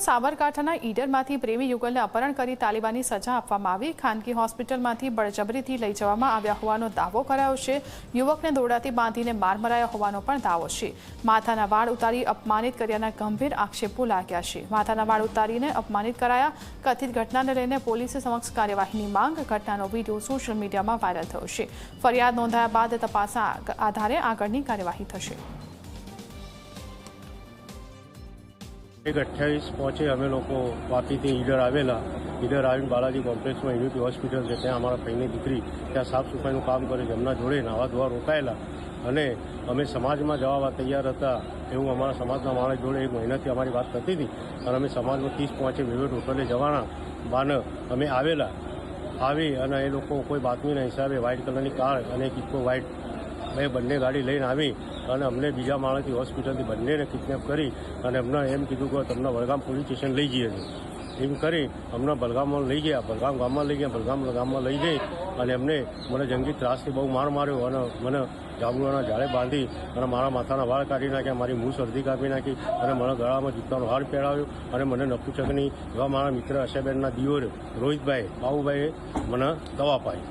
સાબરકાંઠાના ઈડરમાંથી પ્રેમી યુગલને અપહરણ કરી તાલિબાની સજા આપવામાં આવી। ખાનગી હોસ્પિટલમાંથી બળજબરીથી લઈ જવામાં આવ્યા હોવાનો દાવો કરાયો છે। યુવકને દોરડાથી બાંધીને માર મરાયો હોવાનો પણ દાવો છે। માથાના વાળ ઉતારી અપમાનિત કર્યાના ગંભીર આક્ષેપો લાગ્યા છે। માથાના વાળ ઉતારીને અપમાનિત કરાયા। કથિત ઘટનાને લઈને પોલીસ સમક્ષ કાર્યવાહીની માંગ। ઘટનાનો વિડીયો સોશિયલ મીડિયામાં વાયરલ થયો છે। ફરિયાદ નોંધાયા બાદ તપાસના આધારે આગળની કાર્યવાહી થશે। 28 पहुंचे अमे लोग वापी थी ईडर आवेला। ईडर आवीने बालाजी कॉम्प्लेक्स में यूनिटी हॉस्पिटल है त्या अमरा भाईनी दीकरी त्या साफ सफाईनु काम करे जमना जोड़े नावा धोवा रोकायेला अने अमे समाज में जवा तैयार था एवं अमरा समाजना माणस जोड़े 1 महीनाथी अमारी बात थती थी अने अमे समाज में 30 पहुंचे वेवेट होटले जवाना बाने अमे आवेला आवी अने ए लोको कोई बातमीना हिसाबे व्हाइट कलर की कार अने एक इको व्हाइट मैं बंने गाड़ी लईने आवी અને અમને બીજા માણસથી હોસ્પિટલથી બંનેને કિડનેપ કરી અને અમને એમ કીધું કે તમને વડગામ પોલીસ સ્ટેશન લઈ જઈએ છીએ એમ કરી અમને બલગામમાં લઈ ગયા। બલગામ ગામમાં લઈ ગયા। બલગામ ગામમાં લઈ જઈ અને એમને મને જંગી ત્રાસથી બહુ માર માર્યો અને મને જાંબુડાના ઝાડે બાંધી અને મારા માથાના વાળ કાઢી નાખ્યા। મારી મૂછ અડધી કાપી નાખી અને મને ગળામાં જૂતાનો હાર પહેરાવ્યો અને મને નપુચકની એવા મારા મિત્ર અશેબેનના દિયોર રોહિતભાઈ બાબુભાઈએ મને દવા પાઈ।